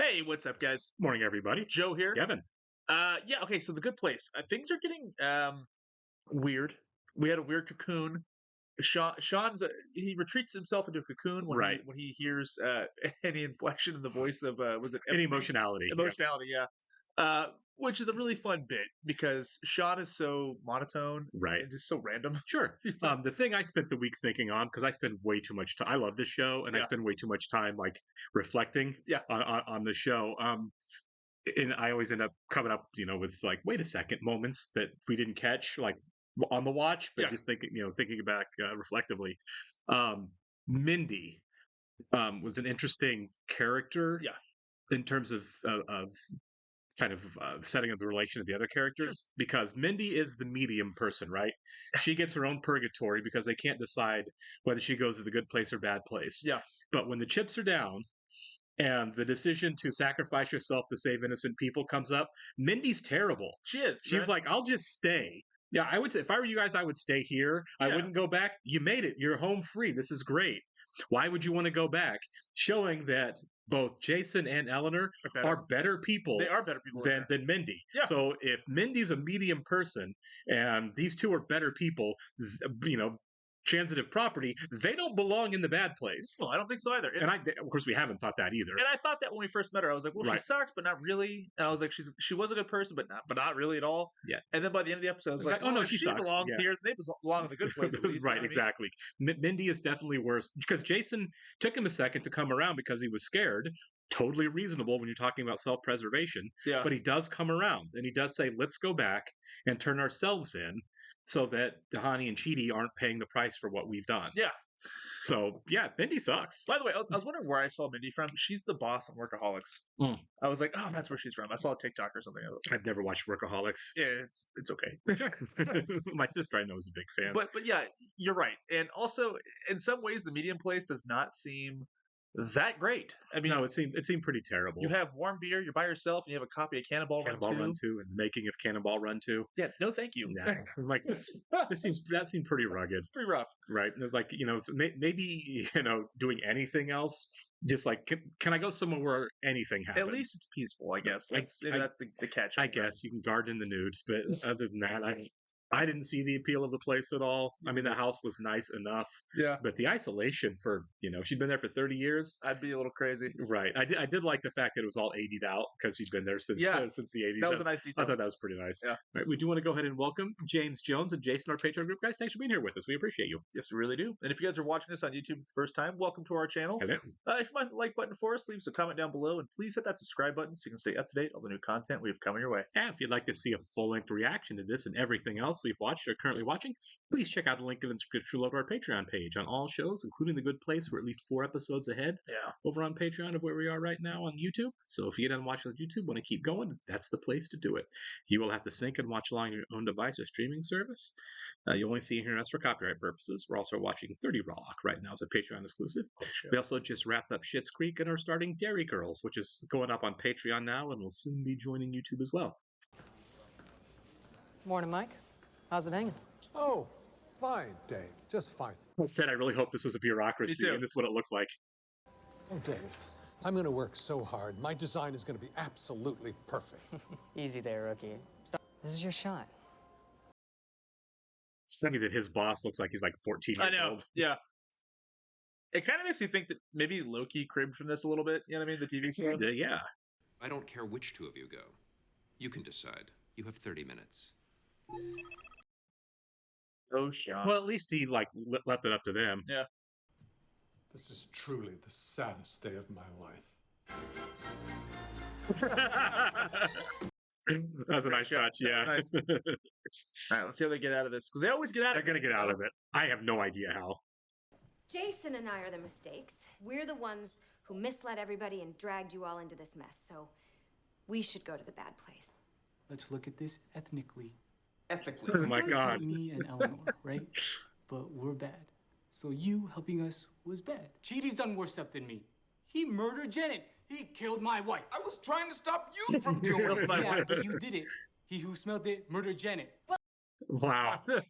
Hey, what's up, guys? Morning, everybody. Joe here. Kevin. Yeah, okay, so the good place. Things are getting weird. We had a weird cocoon. Sean's he retreats himself into a cocoon when Right. he hears any inflection in the voice of was it Any empathy? emotionality. Yeah. Emotionality, yeah. Which is a really fun bit because Sean is so monotone Right. and just so random. Sure. The thing I spent the week thinking on, because I spend way too much time. I love this show, and I Yeah. spend way too much time like reflecting Yeah. on the show. And I always end up coming up, with like, wait a second, moments that we didn't catch, like on the watch, but Yeah. just thinking back reflectively. Um, Mindy was an interesting character. Yeah. In terms of kind of setting of the relation of the other characters, because Mindy is the medium person, right? She gets her own purgatory because they can't decide whether she goes to the good place or bad place. Yeah. But when the chips are down and the decision to sacrifice yourself to save innocent people comes up, Mindy's terrible. She is. She's right? like, I'll just stay. Yeah, I would say if I were you guys, I would stay here. I Yeah. wouldn't go back. You made it. You're home free. This is great. Why would you want to go back? Showing that both Jason and Eleanor are better people They are better people than Mindy. Yeah. So if Mindy's a medium person and these two are better people, transitive property, they don't belong in the bad place. Well, I don't think so either. And of course, we haven't thought that either. And I thought that when we first met her, I was like, well, Right. she sucks, but not really. And I was like, she was a good person, but not really at all. Yeah. And then by the end of the episode, I was It's like, like, oh, no, if she sucks. belongs Yeah. here. They belong in the good place at least. Right, you know what I mean? exactly. Mindy is definitely worse because Jason took him a second to come around because he was scared. Totally reasonable when you're talking about self-preservation. Yeah. But he does come around and he does say, let's go back and turn ourselves in so that Dahani and Chidi aren't paying the price for what we've done. Yeah. So, yeah, Mindy sucks. By the way, I was wondering where I saw Mindy from. She's the boss of Workaholics. Mm. I was like, oh, that's where she's from. I saw a TikTok or something. I've never watched Workaholics. Yeah, it's okay. My sister I know is a big fan. But yeah, you're right. And also, in some ways, the medium place does not seem that great. I mean, no, it seemed pretty terrible. You have warm beer, you're by yourself, and you have a copy of Cannonball Run 2. Run 2 and the making of Cannonball Run 2. Yeah, no thank you. Nah. I'm like, that seemed pretty rugged. Pretty rough. Right. And it's like, maybe, doing anything else. Just like, can I go somewhere where anything happens? At least it's peaceful, I guess. That's the catch. I guess you can garden in the nude, but other than that, I didn't see the appeal of the place at all. I mean, the house was nice enough. Yeah. But the isolation for, she'd been there for 30 years. I'd be a little crazy. Right. I did like the fact that it was all 80'd out because she'd been there since the 80s. That was a nice detail. I thought that was pretty nice. Yeah. Right, we do want to go ahead and welcome James Jones and Jason, our Patreon group. Guys, thanks for being here with us. We appreciate you. Yes, we really do. And if you guys are watching this on YouTube for the first time, welcome to our channel. Hello. If you mind the like button for us, leave us a comment down below, and please hit that subscribe button so you can stay up to date on the new content we have coming your way. And if you'd like to see a full-length reaction to this and everything else we've watched or currently watching, please check out the link in the description below to our Patreon page on all shows, including The Good Place. We're at least 4 episodes ahead over on Patreon of where we are right now on YouTube. So if you get done watching on YouTube, want to keep going, that's the place to do it. You will have to sync and watch along your own device or streaming service. You only see here us for copyright purposes. We're also watching 30 Rock right now as a Patreon exclusive. We also just wrapped up Schitt's Creek and are starting Dairy Girls, which is going up on Patreon now and will soon be joining YouTube as well. Morning, Mike. How's it hanging? Oh, fine, Dave. Just fine. I said I really hope this was a bureaucracy, and this is what it looks like. Oh, Dave, I'm going to work so hard. My design is going to be absolutely perfect. Easy there, rookie. This is your shot. It's funny that his boss looks like he's like 14 years old. Yeah. It kind of makes you think that maybe Loki cribbed from this a little bit. You know what I mean? The TV show. Yeah. I don't care which two of you go. You can decide. You have 30 minutes. Oh, Sean. Well, at least he left it up to them. Yeah. This is truly the saddest day of my life. That's a nice touch, yeah. Nice. All right, let's see how they get out of this. Because they always get out of it. They're going to get out of it. I have no idea how. Jason and I are the mistakes. We're the ones who misled everybody and dragged you all into this mess. So we should go to the bad place. Let's look at this ethnically. Ethically. Oh my God. Me and Eleanor, right? But we're bad. So you helping us was bad. Chidi's done worse stuff than me. He murdered Janet. He killed my wife. I was trying to stop you from doing it. Yeah, but you did it. He who smelled it murdered Janet. Wow. By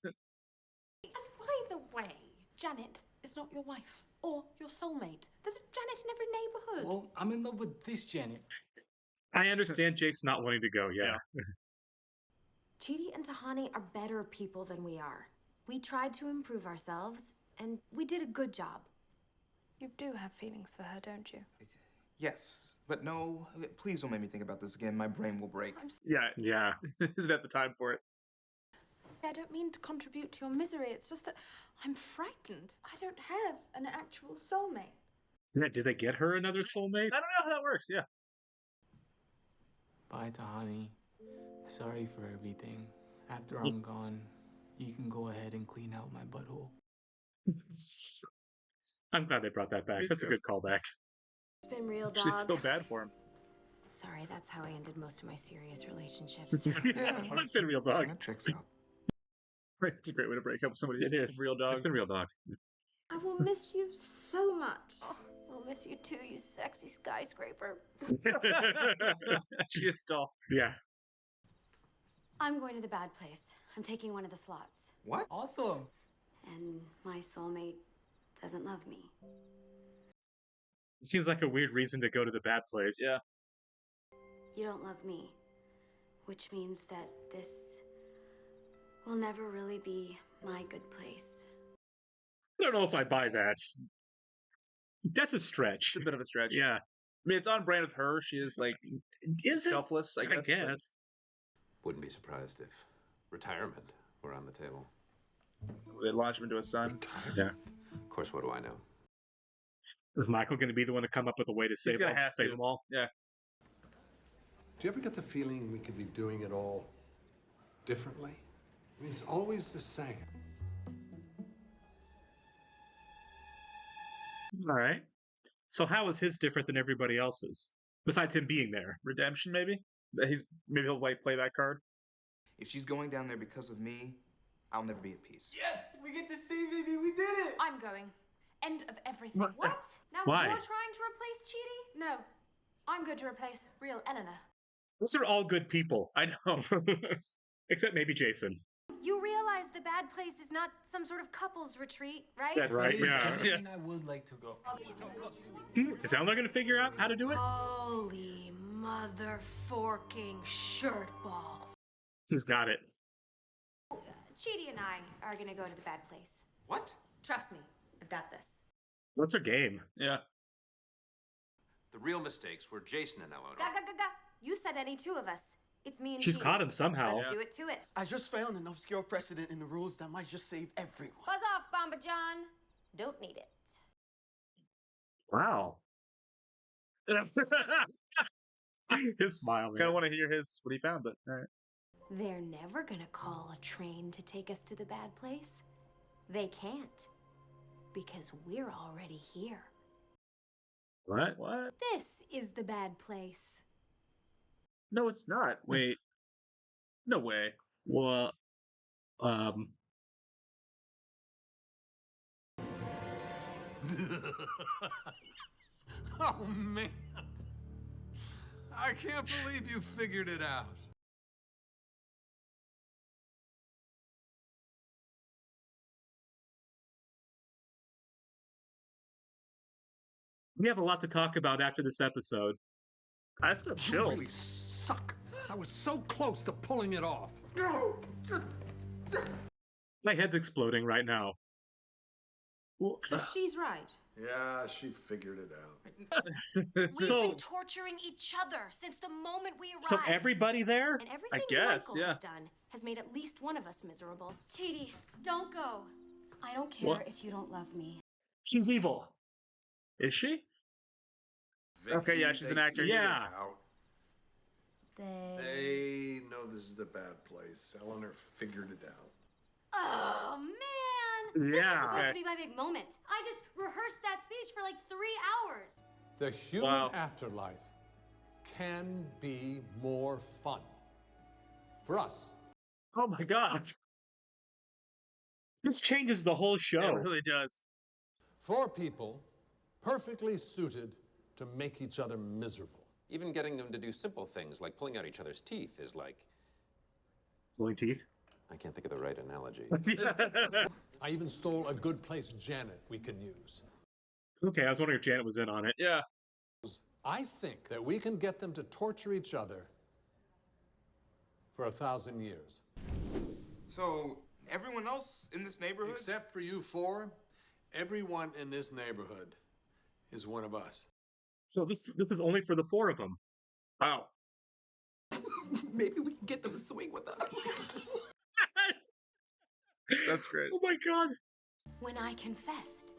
the way, Janet is not your wife. or your soulmate. There's a Janet in every neighborhood. Well, I'm in love with this Janet. I understand Jason not wanting to go. Yeah. Chidi and Tahani are better people than we are. We tried to improve ourselves, and we did a good job. You do have feelings for her, don't you? Yes, but no, please don't make me think about this again. My brain will break. Yeah. Isn't that the time for it? I don't mean to contribute to your misery. It's just that I'm frightened. I don't have an actual soulmate. Yeah. Did they get her another soulmate? I don't know how that works. Yeah. Bye, Tahani. Sorry for everything. After I'm gone, you can go ahead and clean out my butthole. I'm glad they brought that back. That's a good callback. It's been real, Actually, dog. feel bad for him. Sorry, that's how I ended most of my serious relationships. It's been real dog. That checks out. It's a great way to break up with somebody. It is. Real dog. It's been real dog. I will miss you so much. Oh, I'll miss you too, you sexy skyscraper. She is tall. Yeah. I'm going to the bad place. I'm taking one of the slots. What? Awesome. And my soulmate doesn't love me. It seems like a weird reason to go to the bad place. Yeah. You don't love me, which means that this will never really be my good place. I don't know if I buy that. That's a stretch. It's a bit of a stretch. Yeah. I mean, it's on brand with her. She is like Is it? selfless, I guess. but- Wouldn't be surprised if retirement were on the table. They launch him into a sun. Yeah. Of course, what do I know? Is Michael going to be the one to come up with a way to He's save gonna have save to. them all? Yeah. Do you ever get the feeling we could be doing it all differently? I mean, it's always the same. All right. So how is his different than everybody else's? Besides him being there. Redemption, maybe? That maybe he'll play that card. If she's going down there because of me, I'll never be at peace. Yes, we get to stay, baby. We did it. I'm going. End of everything. What? Now Why? you're trying to replace Chidi? No, I'm going to replace real Eleanor. Those are all good people. I know. Except maybe Jason. You realize the bad place is not some sort of couples retreat, right? That's right, It is yeah. Janet and I would like to go. Is Eleanor going to figure out how to do it? Holy mother-forking shirt balls. Who's got it? Chidi and I are gonna go to the bad place. What? Trust me, I've got this. What's her game? Yeah. The real mistakes were Jason and Eleanor. Ga, ga, ga, ga. You said any two of us. It's me and She's Chidi. caught him somehow. Let's do it to it. I just found an obscure precedent in the rules that might just save everyone. Buzz off, Bomba John. Don't need it. Wow. His smile. Kind of want to hear what he found, but all right. They're never gonna call a train to take us to the bad place. They can't. Because we're already here. What? What? This is the bad place. No, it's not. Wait. No way. Well, Oh, man. I can't believe you figured it out. we have a lot to talk about after this episode. I still have You really chills. suck. I was so close to pulling it off. My head's exploding right now. So she's right. Yeah, she figured it out. We've So- been torturing each other since the moment we arrived. So everybody there? And everything guess, Michael yeah. has done has made at least one of us miserable. Chidi, don't go. I don't care What? if you don't love me. She's evil. Is she? Vicky, Okay, yeah, she's an they actor. figured it Yeah. out. They know this is the bad place. Eleanor figured it out. Oh, man. This was Yeah. supposed to be my big moment. I just rehearsed that speech for like 3 hours. The human Wow. afterlife can be more fun. For us. Oh my god. This changes the whole show. It really does. For people perfectly suited to make each other miserable. Even getting them to do simple things like pulling out each other's teeth is like... Pulling teeth? I can't think of the right analogy. I even stole a good place Janet we can use. Okay, I was wondering if Janet was in on it. Yeah. I think that we can get them to torture each other for 1,000 years. So, everyone else in this neighborhood? Except for you four, everyone in this neighborhood is one of us. So this is only for the 4 of them. Wow. Maybe we can get them to swing with us. That's great. Oh my god. When I confessed,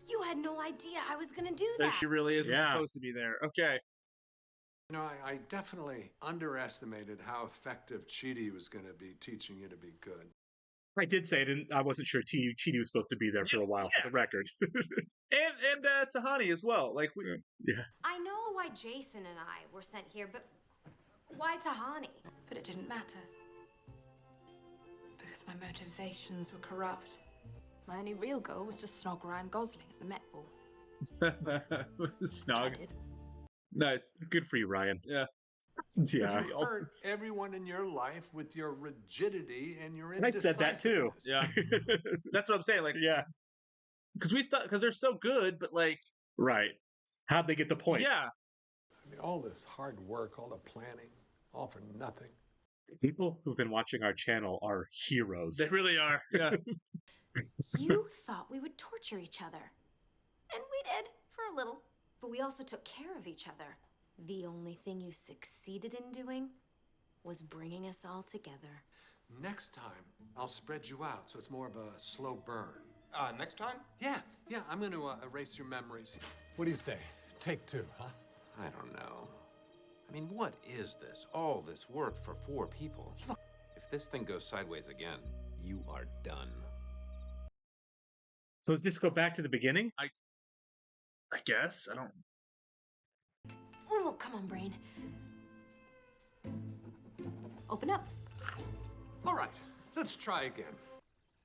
you had no idea I was gonna do That that. she really isn't Yeah. supposed to be there. Okay. You know, I definitely underestimated how effective Chidi was going to be teaching you to be good. I did say I wasn't sure Chidi was supposed to be there for a while, for the record. And Tahani as well. Like we. Yeah. I know why Jason and I were sent here, but why Tahani? But it didn't matter. Because my motivations were corrupt. My only real goal was to snog Ryan Gosling at the Met Ball. Snog. did. Nice. Good for you, Ryan. Yeah. Yeah. You hurt everyone in your life with your rigidity and your I said that too. Yeah. That's what I'm saying. Like, Yeah. because they're so good, but like, Right. How'd they get the points? yeah. I mean, all this hard work, all the planning, all for nothing. People who've been watching our channel are heroes. They really are. Yeah. You thought we would torture each other. And we did, for a little. But we also took care of each other. The only thing you succeeded in doing was bringing us all together. Next time, I'll spread you out so it's more of a slow burn. Next time? Yeah, I'm going to erase your memories. What do you say? Take 2, huh? I don't know. I mean, what is this? All this work for 4 people. Look, if this thing goes sideways again, you are done. So let's just go back to the beginning. I guess. I don't. Oh, come on, brain. Open up. All right, let's try again.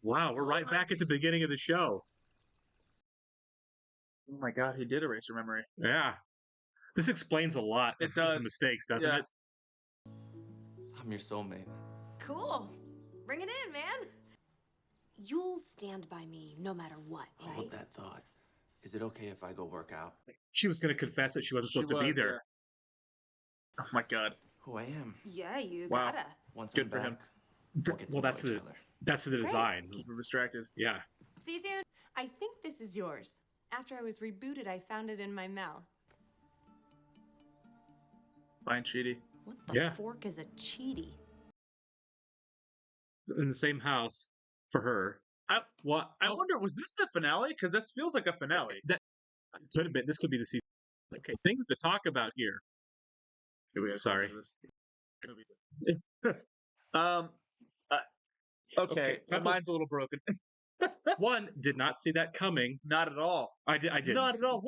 Wow, we're right back at the beginning of the show. Oh my god, he did erase your memory. Yeah. This explains a lot It of the does. mistakes, doesn't Yeah. it? I'm your soulmate. Cool. Bring it in, man. You'll stand by me no matter what, right? Hold that thought. Is it okay if I go work out? She was going to confess that she wasn't supposed to be was, there. Oh my god. Who I am. Yeah, you Wow. gotta. Once Good I'm for back, him. we'll get to Well, know that's each the other. that's the design. We're distracted. Yeah. See you soon. I think this is yours. After I was rebooted, I found it in my mouth. Fine, Chidi. What the Yeah. fork is a cheaty? In the same house for her. I wonder, was this the finale? Because this feels like a finale. That could have been. This could be the season. Okay, things to talk about here. Here we go. Sorry. Okay. My mind's a little broken. One, did not see that coming. Not at all. I did. Not at all.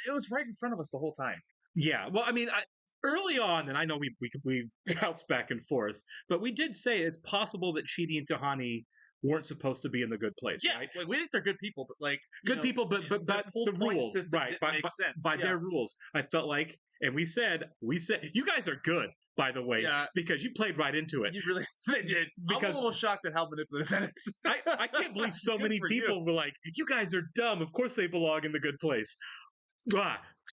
It was right in front of us the whole time. Yeah. Well, I mean, early on, and I know we bounced back and forth, but we did say it's possible that Chidi and Tahani weren't supposed to be in the good place, Yeah, right? like, we think they're good people, but like Good people, but that whole the point rules, system right? didn't make sense. By Yeah. their rules, I felt like, and we said, you guys are good, by the way, Yeah. because you played right into it. You really, they did. I'm Because- a little shocked at how manipulative that is. I can't believe so Good many for you. people were like, "You guys are dumb. Of course they belong in the good place."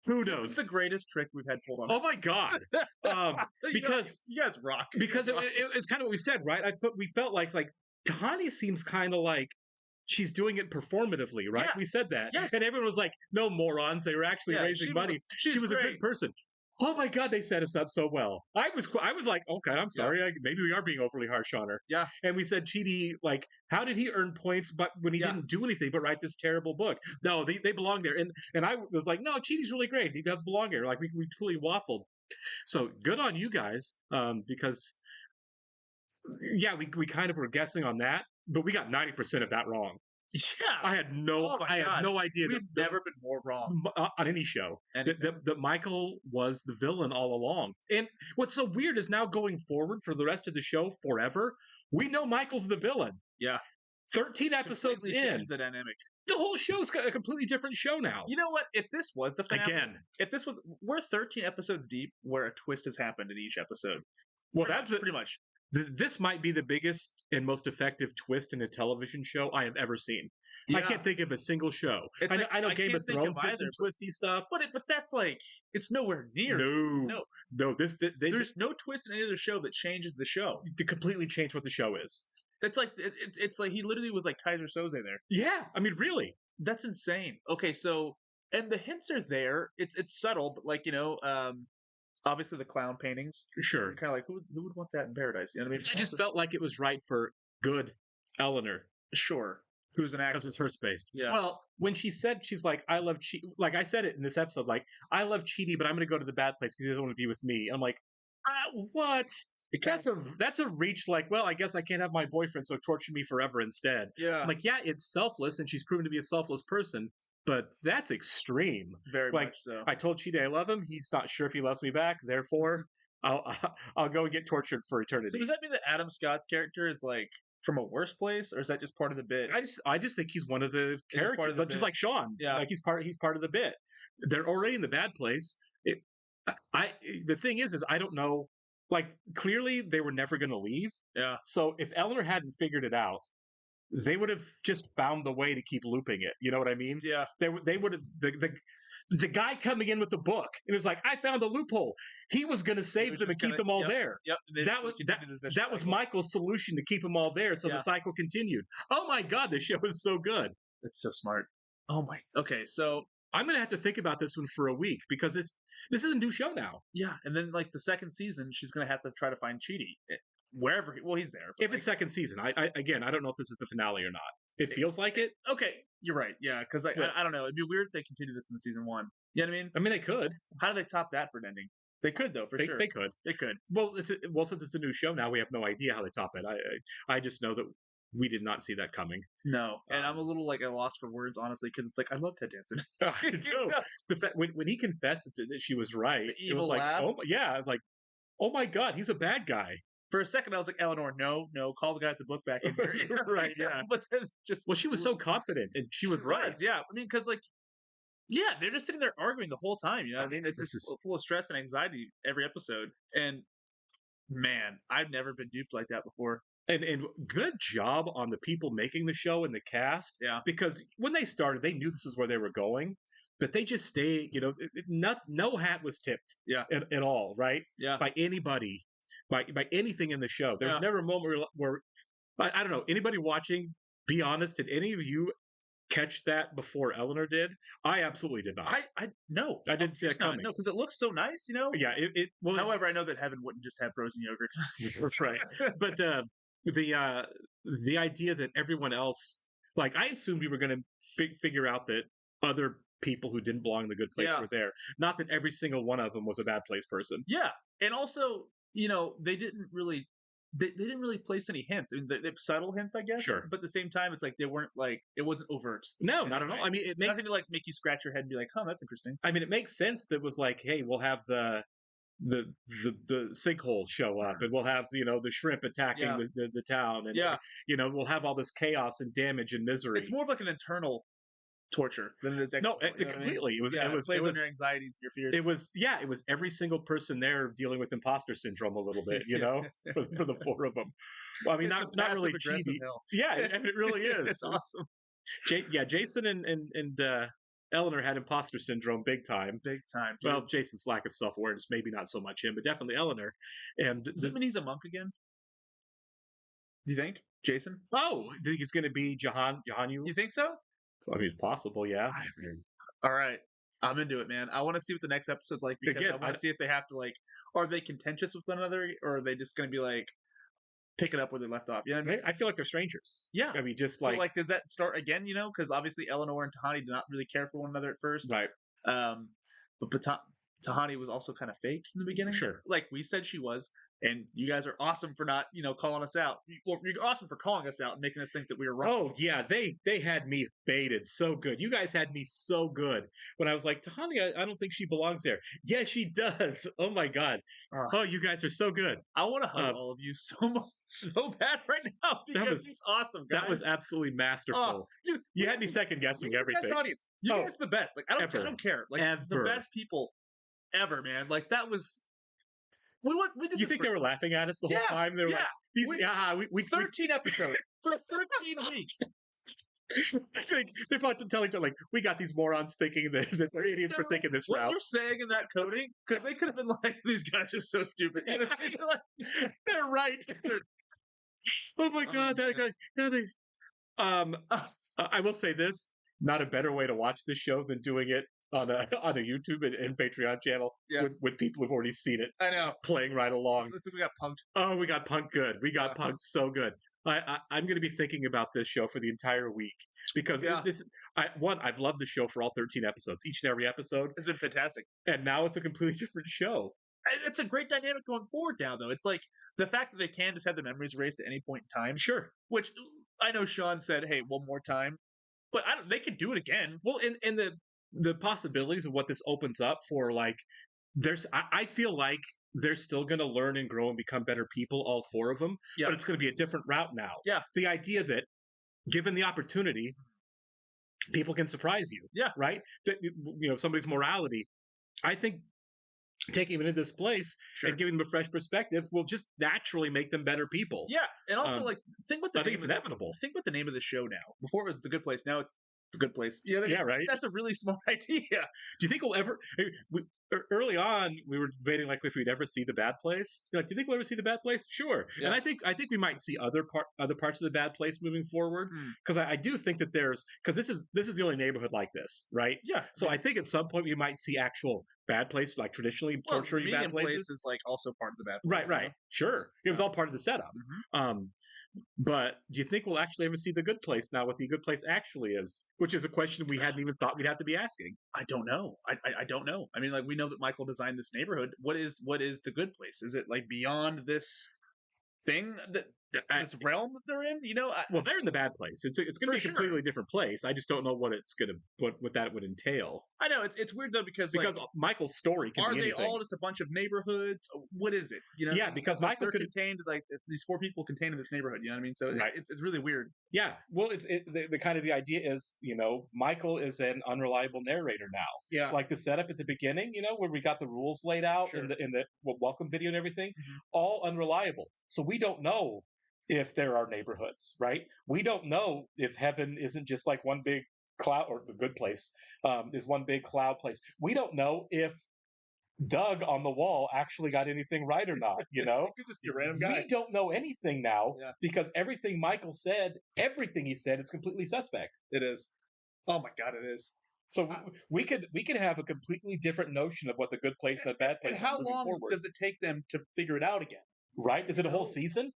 Who It's knows? the greatest trick we've had pulled on Oh us. my god! Because you guys rock. because You're awesome. it's kind of what we said, right? We felt like it's like Tahani seems kind of like she's doing it performatively, right? Yeah. We said that, Yes. and everyone was like, "No morons! They were actually Yeah, raising she money. she's She was a great. good person." Oh my god, they set us up so well. I was like, okay, I'm sorry. Maybe we are being overly harsh on her. Yeah. And we said, Chidi, like, how did he earn points? But when he didn't do anything but write this terrible book, no, they belong there. And I was like, no, Chidi's really great. He does belong here. Like we totally waffled. So good on you guys, because yeah, we kind of were guessing on that, but we got 90% of that wrong. Yeah. I had no idea We've never been more wrong on any show Anything. that Michael was the villain all along. And what's so weird is now going forward for the rest of the show forever, we know Michael's the villain. Yeah. 13 episodes Completely in, changed the dynamic. the whole show's got a completely different show now. You know what? If this was the finale, Again. if this was, we're 13 episodes deep where a twist has happened in each episode. Well, pretty much. This might be the biggest and most effective twist in a television show I have ever seen. Yeah. I can't think of a single show. It's I know I Game can't of think Thrones of did some either, twisty stuff. but that's like it's nowhere near. No. There's no twist in any other show that changes the show. To completely change what the show is. It's like it's like he literally was like Kaiser Soze there. Yeah, I mean, really, that's insane. Okay, so and the hints are there. It's subtle, but like obviously the clown paintings. Sure, kind of like who would want that in paradise? You know what I mean? I just felt like it was right for good Eleanor. Sure, who's an actor? Because it's her space. Yeah. Well, when she said she's like, I love like I said it in this episode, like I love Chidi, but I'm going to go to the bad place because he doesn't want to be with me. I'm like, what? That's a reach. Like, well, I guess I can't have my boyfriend, so torture me forever instead. Yeah. I'm like, yeah, it's selfless, and she's proven to be a selfless person, but that's extreme. Very like, much so. I told Chidi I love him. He's not sure if he loves me back. Therefore, I'll go and get tortured for eternity. So does that mean that Adam Scott's character is like from a worse place, or is that just part of the bit? I just think he's one of the characters, just like Sean. Yeah, like he's part of the bit. They're already in the bad place. The thing is I don't know. Like clearly they were never going to leave. Yeah. So if Eleanor hadn't figured it out, they would have just found the way to keep looping it. You know what I mean? Yeah. They would have the guy coming in with the book and was like, I found a loophole. He was going to save them and keep them all there. Yep. That was Michael's solution to keep them all there, so the cycle continued. Oh my God, the show is so good. It's so smart. Oh my. Okay, so I'm going to have to think about this one for a week because this is a new show now. Yeah, and then like the second season, she's going to have to try to find Chidi wherever. He's there. If it's second season, I don't know if this is the finale or not. It feels like it. Okay, you're right. Yeah, because I don't know. It'd be weird if they continue this in season 1. You know what I mean? I mean, they could. How do they top that for an ending? They could though, for sure. They could. They could. Well, since it's a new show now, we have no idea how they top it. I just know that we did not see that coming. No, and I'm a little like at a loss for words, honestly, because it's like I love Ted Danson. The fact when he confessed that she was right, it was like, laugh. oh yeah, I was like, oh my God, he's a bad guy. For a second, I was like, Eleanor, no, call the guy at the book back in here. Right, yeah. But then she was so confident, and she was right. Yeah, I mean, because they're just sitting there arguing the whole time. You know what I mean? It's just full of stress and anxiety every episode. And man, I've never been duped like that before. And good job on the people making the show and the cast. Yeah. Because when they started, they knew this is where they were going, but they just stayed. You know, no hat was tipped. Yeah. At all, right? Yeah. By anybody. By anything in the show. There's never a moment where I don't know, anybody watching, be honest, did any of you catch that before Eleanor did? I absolutely did not. No. I didn't see that coming. No, because it looks so nice, you know? Yeah. Well, however, I know that heaven wouldn't just have frozen yogurt. Right. But the idea that everyone else, like, I assumed we were going to figure out that other people who didn't belong in the good place were there. Not that every single one of them was a bad place person. Yeah. And also, you know, they didn't really place any hints. I mean, they subtle hints, I guess. Sure. But at the same time, it's like they weren't like, it wasn't overt. No, not at all. I mean, it makes nothing to like make you scratch your head and be like, "Oh, that's interesting." I mean, it makes sense that was like, hey, we'll have the sinkhole show up, and we'll have the shrimp attacking the town, and we'll have all this chaos and damage and misery. It's more of like an internal torture than it is external. No, completely. It was plays on your anxieties, your fears. It was every single person there dealing with imposter syndrome a little bit, for the 4 of them. Well, I mean, not really cheesy. Yeah, and it really is. It's awesome. Jason and Eleanor had imposter syndrome big time. Big time. Dude. Well, Jason's lack of self-awareness, maybe not so much him, but definitely Eleanor. And does it mean he's a monk again? Do you think? Jason? Oh, I think he's going to be Jahanyu. You think so? I mean, it's possible, yeah. All right. I'm into it, man. I want to see what the next episode's like because I want to see if they have to are they contentious with one another, or are they just going to be pick it up where they left off? You know what I mean? I feel like they're strangers. Yeah. I mean, just so does that start again? Because obviously Eleanor and Tahani did not really care for one another at first, right? But Tahani was also kind of fake in the beginning. Sure. Like we said she was. And you guys are awesome for not, calling us out. Well, you're awesome for calling us out and making us think that we were wrong. Oh, yeah. They had me baited so good. You guys had me so good. When I was like, Tahani, I don't think she belongs there. Yeah, she does. Oh, my God. Oh, you guys are so good. I want to hug all of you so bad right now because it's awesome, guys. That was absolutely masterful. Dude, you had me second-guessing everything. Best audience. You guys are the best. I don't care. The best people ever, man. That was... We did you think they were laughing at us the whole time? They were like, 13 episodes for 13 weeks. I think they're about to tell each other, like, we got these morons thinking that they're idiots for thinking this what route. you're saying in that coding, because they could have been like, these guys are so stupid. You know, They're right. Oh my god, that guy. I will say this: not a better way to watch this show than doing it on a YouTube and Patreon channel with people who've already seen it. I know, playing right along. Listen, we got punked. Oh, we got punked good. We got punked so good. I'm going to be thinking about this show for the entire week because I've loved the show for all 13 episodes. Each and every episode has been fantastic, and now it's a completely different show. It's a great dynamic going forward now, though. It's like the fact that they can just have the memories erased at any point in time. Sure. Which I know Sean said, "Hey, one more time," but they could do it again. Well, and the possibilities of what this opens up for, like, I feel like they're still going to learn and grow and become better people, all four of them. Yeah. But it's going to be a different route now. Yeah. The idea that, given the opportunity, people can surprise you. Yeah. Right? That, somebody's morality. I think taking them into this place and giving them a fresh perspective will just naturally make them better people. Yeah. And also, think what I think it's inevitable. Think what the name of the show now. Before it was The Good Place. Now it's The Good Place. Yeah, right. That's a really smart idea. Do you think we'll ever? Early on, we were debating like if we'd ever see The Bad Place. You're like, do you think we'll ever see The Bad Place? Sure. Yeah. And I think we might see other parts of The Bad Place moving forward because I do think that because this is the only neighborhood like this, right? Yeah. So I think at some point we might see actual bad places, like traditionally torturing bad places. Place is like also part of The Bad Place. Right. Sure. It was all part of the setup. Mm-hmm. But do you think we'll actually ever see The Good Place now, what The Good Place actually is? Which is a question we hadn't even thought we'd have to be asking. I don't know. I don't know. I mean, like, we know that Michael designed this neighborhood. What is The Good Place? Is it like beyond this thing that this realm that they're in? Well, they're in The Bad Place. It's going to be a completely different place. I just don't know what that would entail. I know it's weird though because Michael's story can be anything. Are they all just a bunch of neighborhoods? What is it? Yeah, because Michael they're contained, like these four people contained in this neighborhood. You know what I mean? So it's really weird. Yeah. Well, the kind of the idea is, Michael is an unreliable narrator now. Yeah. Like the setup at the beginning, where we got the rules laid out in the welcome video and everything, all unreliable. So we don't know if there are neighborhoods, right? We don't know if heaven isn't just like one big cloud, or The Good Place is one big cloud place. We don't know if Doug on the wall actually got anything right or not, He could just be a random guy. We don't know anything now because everything Michael said, everything he said is completely suspect. It is. Oh my God, it is. So we could have a completely different notion of what The Good Place and The Bad Place. And how long does it take them to figure it out again? Right? Is it a whole season?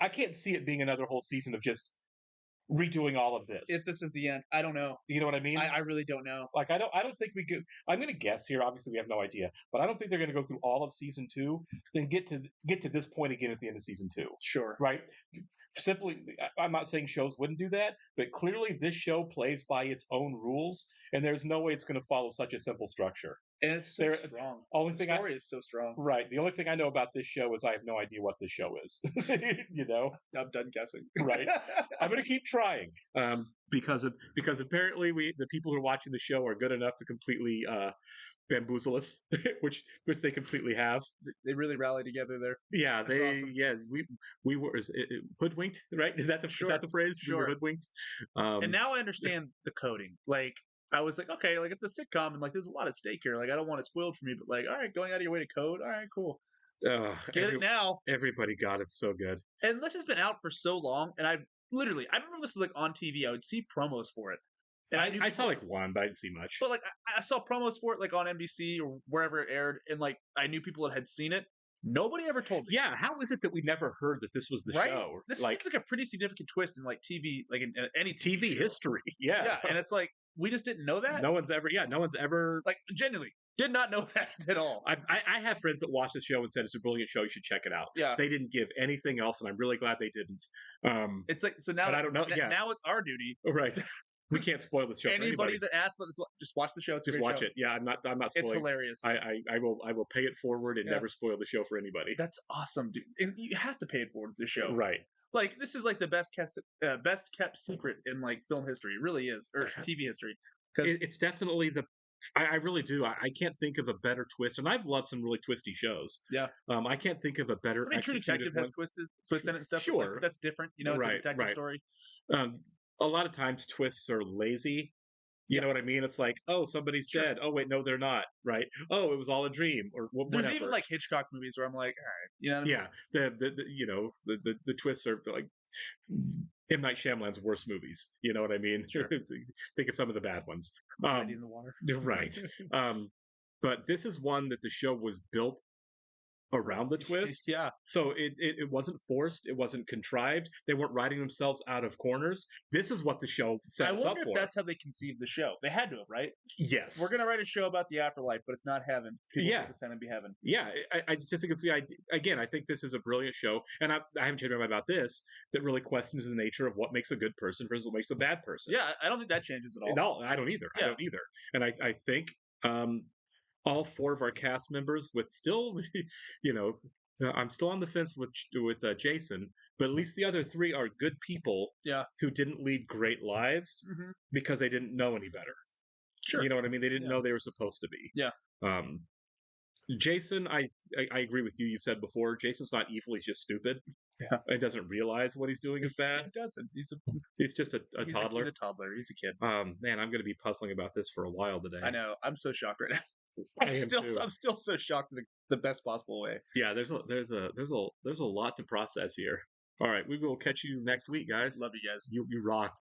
I can't see it being another whole season of just redoing all of this. If this is the end, I don't know. You know what I mean? I really don't know. Like, I don't think we could. I'm going to guess here. Obviously, we have no idea, but I don't think they're going to go through all of season 2 and get to this point again at the end of season 2. Sure. Right. Simply, I'm not saying shows wouldn't do that, but clearly this show plays by its own rules, and there's no way it's going to follow such a simple structure. And it's so strong. The story is so strong. Right. The only thing I know about this show is I have no idea what this show is. I'm done guessing. Right. I'm going to keep trying. Because apparently the people who are watching the show are good enough to completely bamboozle us, which they completely have. They really rally together there. Yeah, That's awesome. we were hoodwinked, right? Is that the phrase? Sure. We were hoodwinked. And now I understand the coding. Like, I was like, okay, like, it's a sitcom, and like, there's a lot at stake here. Like, I don't want it spoiled for me, but like, all right, going out of your way to code, all right, cool. Get it now. Everybody got it so good. And this has been out for so long, and I remember this was like on TV. I would see promos for it. And I saw like one, but I didn't see much. But like, I saw promos for it like on NBC or wherever it aired, and like, I knew people that had seen it. Nobody ever told me. Yeah, how is it that we never heard that this was the show? This seems like a pretty significant twist in like TV, like in any TV history. Yeah. Yeah, and it's like, we just didn't know that. No one's ever like, genuinely did not know that at all. I have friends that watch the show and said it's a brilliant show. You should check it out. Yeah, they didn't give anything else, and I'm really glad they didn't. It's like, so now I don't know. Now it's our duty. Right. We can't spoil the show. Anybody that asks about this, just watch the show. It's just watch it. Yeah, I'm not spoiling. It's hilarious. I will pay it forward and never spoil the show for anybody. That's awesome, dude. And you have to pay it forward to the show, right? Like, this is like the best kept secret in like film history. It really is, or TV history. It's definitely I really do. I can't think of a better twist, and I've loved some really twisty shows. Yeah. I can't think of a better. True Detective has twists in it and stuff. Sure, like, that's different. It's a detective story. a lot of times twists are lazy. You know what I mean? It's like, oh, somebody's dead. Oh, wait, no, they're not. Right? Oh, it was all a dream, or whatever. There's even like Hitchcock movies where I'm like, all right, you know what I mean? Yeah, the twists are like M. Night Shyamalan's worst movies. You know what I mean? Sure. Think of some of the bad ones. In the water. Right. But this is one that the show was built around the twist. Yeah. So it wasn't forced. It wasn't contrived. They weren't writing themselves out of corners. This is what the show set us up for. I wonder if that's how they conceived the show. They had to have, right? Yes. We're going to write a show about the afterlife, but it's not heaven. People think it's going to be heaven. Yeah. I just think it's the idea. Again, I think this is a brilliant show. And I haven't changed my mind about this, that really questions the nature of what makes a good person versus what makes a bad person. Yeah, I don't think that changes at all. No, I don't either. Yeah. I don't either. And I think all 4 of our cast members with still, I'm still on the fence with Jason, but at least the other 3 are good people who didn't lead great lives because they didn't know any better. Sure. You know what I mean? They didn't know they were supposed to be. Yeah. Jason, I agree with you. You've said before, Jason's not evil. He's just stupid. Yeah. He doesn't realize what he's doing is bad. He doesn't. He's just a toddler. He's a toddler. He's a kid. Man, I'm going to be puzzling about this for a while today. I know. I'm so shocked right now. I'm still so shocked in the best possible way. Yeah, there's a lot to process here. All right, we will catch you next week, guys. Love you guys. You rock.